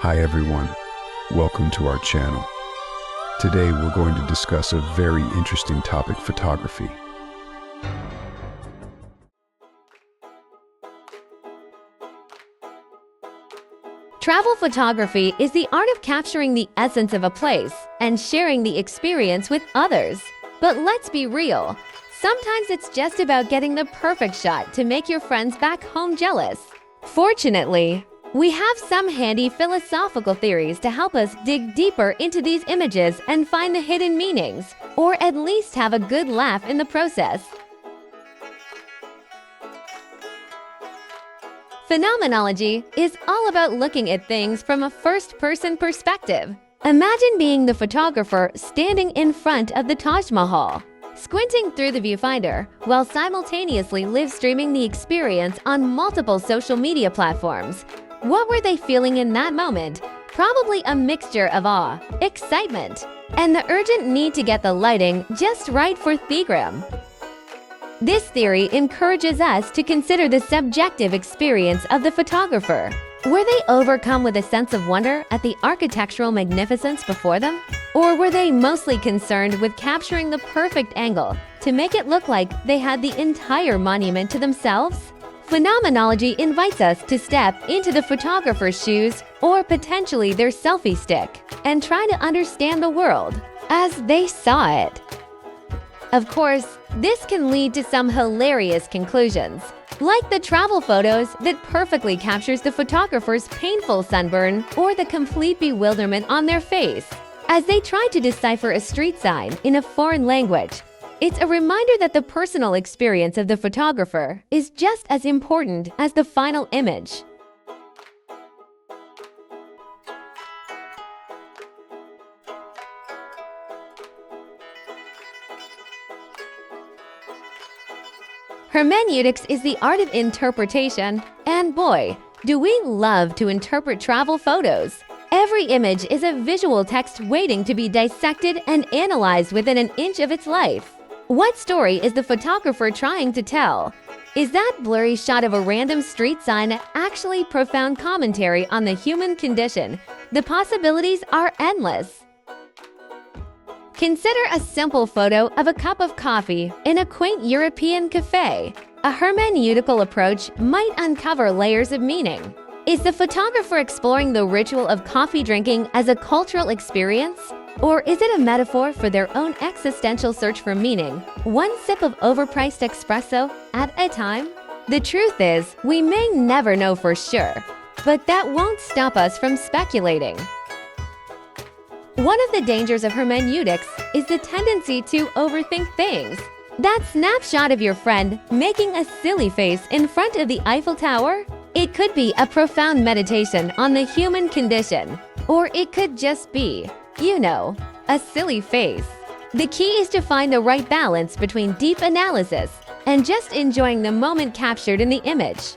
Hi everyone, welcome to our channel. Today we're going to discuss a very interesting topic, photography. Travel photography is the art of capturing the essence of a place and sharing the experience with others. But let's be real, sometimes it's just about getting the perfect shot to make your friends back home jealous. Fortunately, we have some handy philosophical theories to help us dig deeper into these images and find the hidden meanings, or at least have a good laugh in the process. Phenomenology is all about looking at things from a first-person perspective. Imagine being the photographer standing in front of the Taj Mahal, squinting through the viewfinder while simultaneously live-streaming the experience on multiple social media platforms. What were they feeling in that moment? Probably a mixture of awe, excitement, and the urgent need to get the lighting just right for Instagram. This theory encourages us to consider the subjective experience of the photographer. Were they overcome with a sense of wonder at the architectural magnificence before them? Or were they mostly concerned with capturing the perfect angle to make it look like they had the entire monument to themselves? Phenomenology invites us to step into the photographer's shoes, or potentially their selfie stick, and try to understand the world as they saw it. Of course, this can lead to some hilarious conclusions, like the travel photos that perfectly captures the photographer's painful sunburn or the complete bewilderment on their face as they try to decipher a street sign in a foreign language. It's a reminder that the personal experience of the photographer is just as important as the final image. Hermeneutics is the art of interpretation, and boy, do we love to interpret travel photos. Every image is a visual text waiting to be dissected and analyzed within an inch of its life. What story is the photographer trying to tell? Is that blurry shot of a random street sign actually profound commentary on the human condition? The possibilities are endless. Consider a simple photo of a cup of coffee in a quaint European cafe. A hermeneutical approach might uncover layers of meaning. Is the photographer exploring the ritual of coffee drinking as a cultural experience? Or is it a metaphor for their own existential search for meaning, one sip of overpriced espresso at a time? The truth is, we may never know for sure, but that won't stop us from speculating. One of the dangers of hermeneutics is the tendency to overthink things. That snapshot of your friend making a silly face in front of the Eiffel Tower? It could be a profound meditation on the human condition, or it could just be, a silly face. The key is to find the right balance between deep analysis and just enjoying the moment captured in the image.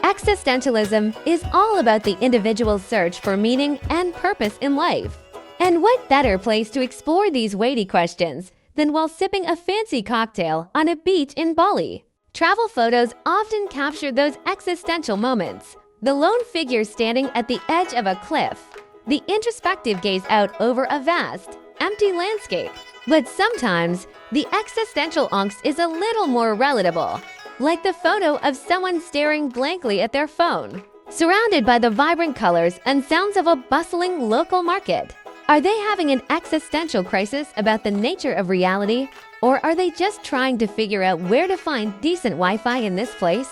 Existentialism is all about the individual's search for meaning and purpose in life. And what better place to explore these weighty questions than while sipping a fancy cocktail on a beach in Bali? Travel photos often capture those existential moments. The lone figure standing at the edge of a cliff, the introspective gaze out over a vast, empty landscape. But sometimes, the existential angst is a little more relatable, like the photo of someone staring blankly at their phone, surrounded by the vibrant colors and sounds of a bustling local market. Are they having an existential crisis about the nature of reality, or are they just trying to figure out where to find decent Wi-Fi in this place?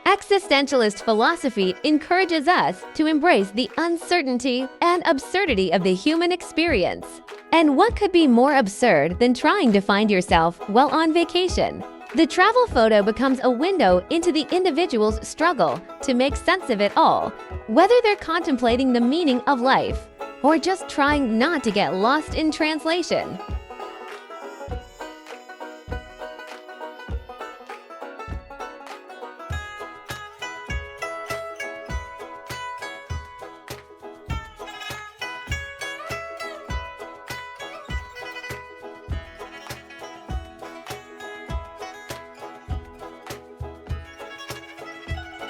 Existentialist philosophy encourages us to embrace the uncertainty and absurdity of the human experience. And what could be more absurd than trying to find yourself while on vacation? The travel photo becomes a window into the individual's struggle to make sense of it all, whether they're contemplating the meaning of life or just trying not to get lost in translation.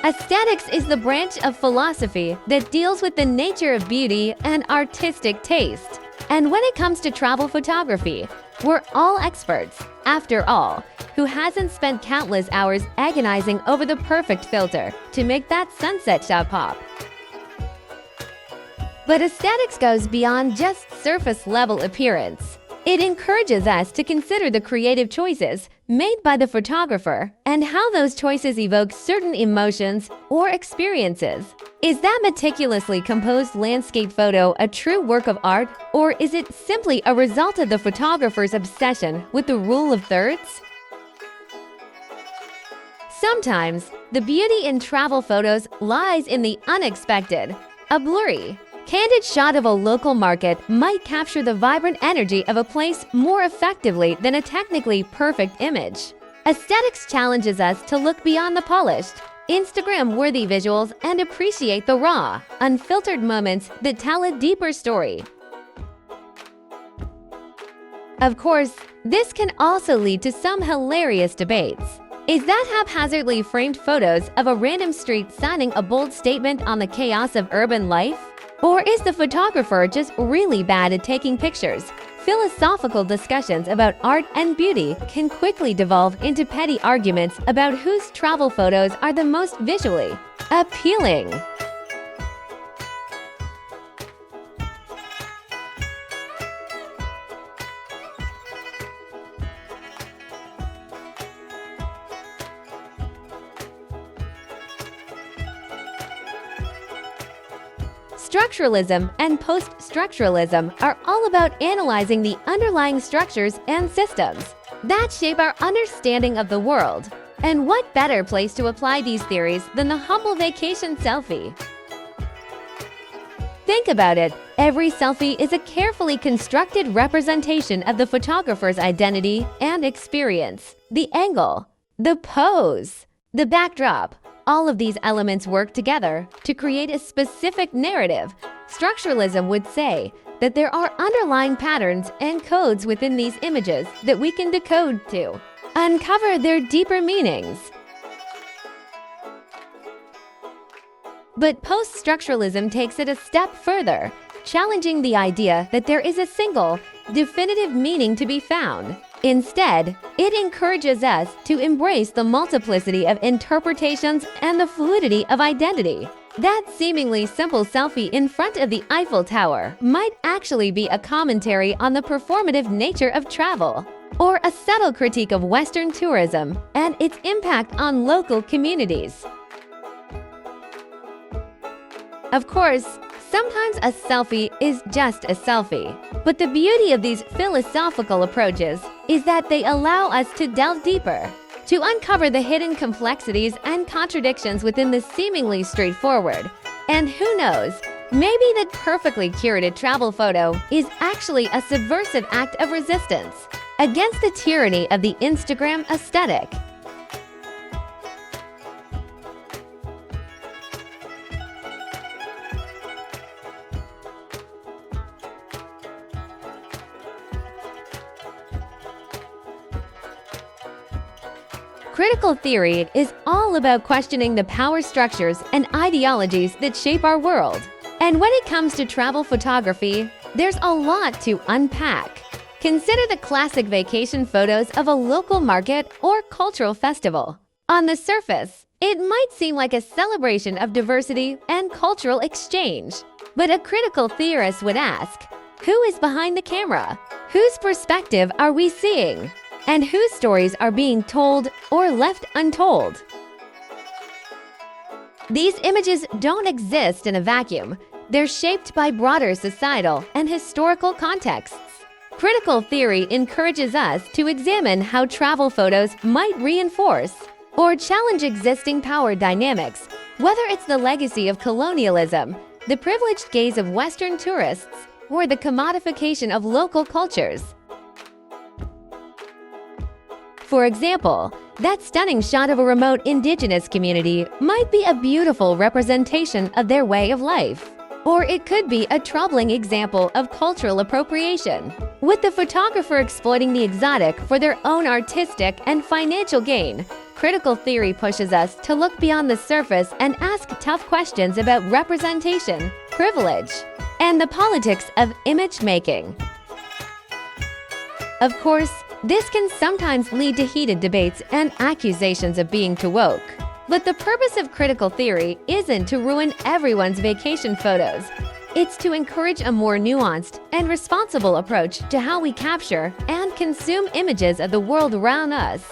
Aesthetics is the branch of philosophy that deals with the nature of beauty and artistic taste. And when it comes to travel photography, we're all experts, after all. Who hasn't spent countless hours agonizing over the perfect filter to make that sunset shot pop? But aesthetics goes beyond just surface-level appearance. It encourages us to consider the creative choices made by the photographer and how those choices evoke certain emotions or experiences. Is that meticulously composed landscape photo a true work of art, or is it simply a result of the photographer's obsession with the rule of thirds? Sometimes, the beauty in travel photos lies in the unexpected. A blurry, candid shot of a local market might capture the vibrant energy of a place more effectively than a technically perfect image. Aesthetics challenges us to look beyond the polished, Instagram-worthy visuals and appreciate the raw, unfiltered moments that tell a deeper story. Of course, this can also lead to some hilarious debates. Is that haphazardly framed photos of a random street signing a bold statement on the chaos of urban life? Or is the photographer just really bad at taking pictures? Philosophical discussions about art and beauty can quickly devolve into petty arguments about whose travel photos are the most visually appealing. Structuralism and post-structuralism are all about analyzing the underlying structures and systems that shape our understanding of the world. And what better place to apply these theories than the humble vacation selfie? Think about it. Every selfie is a carefully constructed representation of the photographer's identity and experience. The angle, the pose, the backdrop. All of these elements work together to create a specific narrative. Structuralism would say that there are underlying patterns and codes within these images that we can decode to uncover their deeper meanings. But post-structuralism takes it a step further, challenging the idea that there is a single, definitive meaning to be found. Instead, it encourages us to embrace the multiplicity of interpretations and the fluidity of identity. That seemingly simple selfie in front of the Eiffel Tower might actually be a commentary on the performative nature of travel, or a subtle critique of Western tourism and its impact on local communities. Of course, sometimes a selfie is just a selfie, but the beauty of these philosophical approaches is that they allow us to delve deeper, to uncover the hidden complexities and contradictions within the seemingly straightforward. And who knows, maybe the perfectly curated travel photo is actually a subversive act of resistance against the tyranny of the Instagram aesthetic. Critical theory is all about questioning the power structures and ideologies that shape our world. And when it comes to travel photography, there's a lot to unpack. Consider the classic vacation photos of a local market or cultural festival. On the surface, it might seem like a celebration of diversity and cultural exchange. But a critical theorist would ask, who is behind the camera? Whose perspective are we seeing? And whose stories are being told or left untold? These images don't exist in a vacuum. They're shaped by broader societal and historical contexts. Critical theory encourages us to examine how travel photos might reinforce or challenge existing power dynamics, whether it's the legacy of colonialism, the privileged gaze of Western tourists, or the commodification of local cultures. For example, that stunning shot of a remote indigenous community might be a beautiful representation of their way of life. Or it could be a troubling example of cultural appropriation, with the photographer exploiting the exotic for their own artistic and financial gain. critical theory pushes us to look beyond the surface and ask tough questions about representation, privilege, and the politics of image making. Of course, this can sometimes lead to heated debates and accusations of being too woke. But the purpose of critical theory isn't to ruin everyone's vacation photos. It's to encourage a more nuanced and responsible approach to how we capture and consume images of the world around us.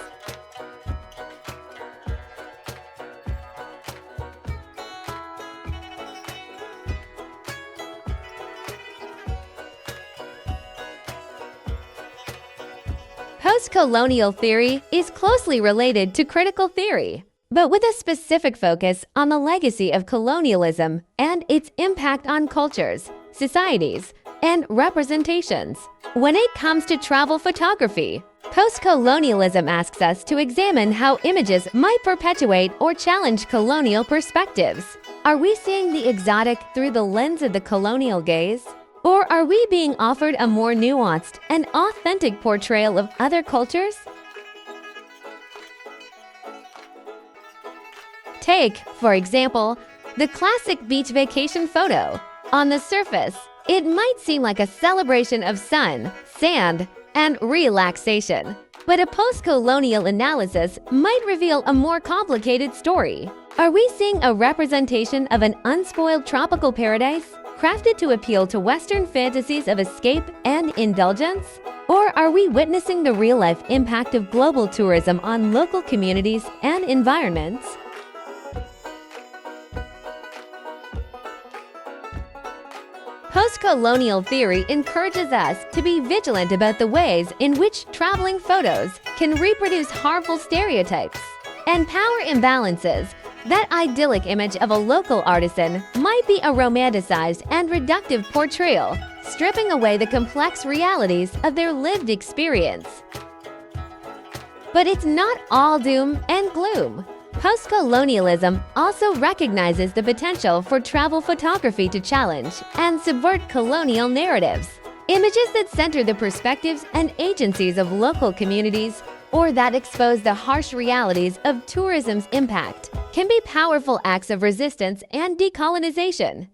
Post-colonial theory is closely related to critical theory, but with a specific focus on the legacy of colonialism and its impact on cultures, societies, and representations. When it comes to travel photography, post-colonialism asks us to examine how images might perpetuate or challenge colonial perspectives. Are we seeing the exotic through the lens of the colonial gaze? Or are we being offered a more nuanced and authentic portrayal of other cultures? Take, for example, the classic beach vacation photo. On the surface, it might seem like a celebration of sun, sand, and relaxation. But a post-colonial analysis might reveal a more complicated story. Are we seeing a representation of an unspoiled tropical paradise, crafted to appeal to Western fantasies of escape and indulgence? Or are we witnessing the real-life impact of global tourism on local communities and environments? Post-colonial theory encourages us to be vigilant about the ways in which traveling photos can reproduce harmful stereotypes and power imbalances. That idyllic image of a local artisan might be a romanticized and reductive portrayal, stripping away the complex realities of their lived experience. But it's not all doom and gloom. Post-colonialism also recognizes the potential for travel photography to challenge and subvert colonial narratives. Images that center the perspectives and agencies of local communities or that expose the harsh realities of tourism's impact can be powerful acts of resistance and decolonization.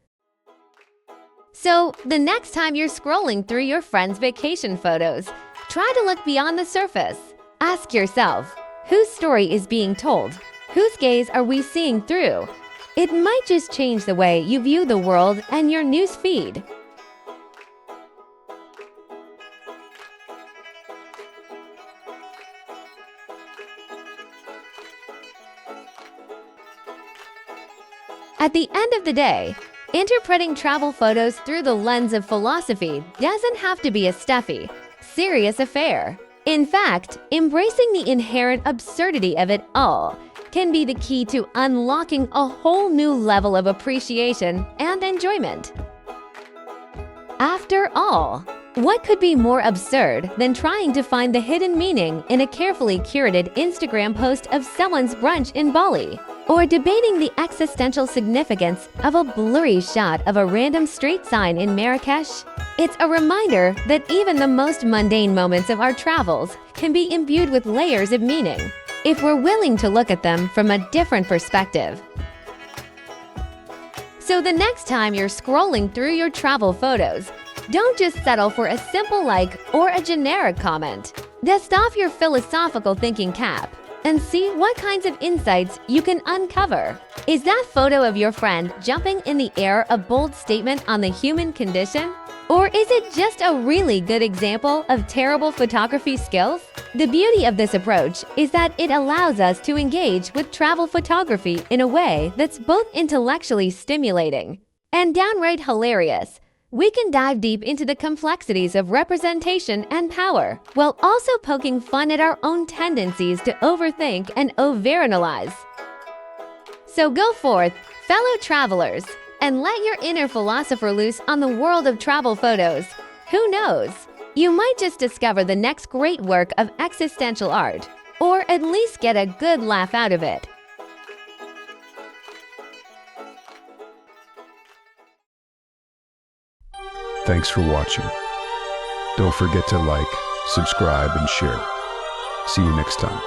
So, the next time you're scrolling through your friend's vacation photos, try to look beyond the surface. Ask yourself, whose story is being told? Whose gaze are we seeing through? It might just change the way you view the world and your news feed. At the end of the day, interpreting travel photos through the lens of philosophy doesn't have to be a stuffy, serious affair. In fact, embracing the inherent absurdity of it all can be the key to unlocking a whole new level of appreciation and enjoyment. After all, what could be more absurd than trying to find the hidden meaning in a carefully curated Instagram post of someone's brunch in Bali? Or debating the existential significance of a blurry shot of a random street sign in Marrakesh? It's a reminder that even the most mundane moments of our travels can be imbued with layers of meaning, if we're willing to look at them from a different perspective. So the next time you're scrolling through your travel photos, don't just settle for a simple like or a generic comment. Dust off your philosophical thinking cap and see what kinds of insights you can uncover. Is that photo of your friend jumping in the air a bold statement on the human condition? Or is it just a really good example of terrible photography skills? The beauty of this approach is that it allows us to engage with travel photography in a way that's both intellectually stimulating and downright hilarious. We can dive deep into the complexities of representation and power, while also poking fun at our own tendencies to overthink and overanalyze. So go forth, fellow travelers, and let your inner philosopher loose on the world of travel photos. Who knows? You might just discover the next great work of existential art, or at least get a good laugh out of it. Thanks for watching. Don't forget to like, subscribe, and share. See you next time.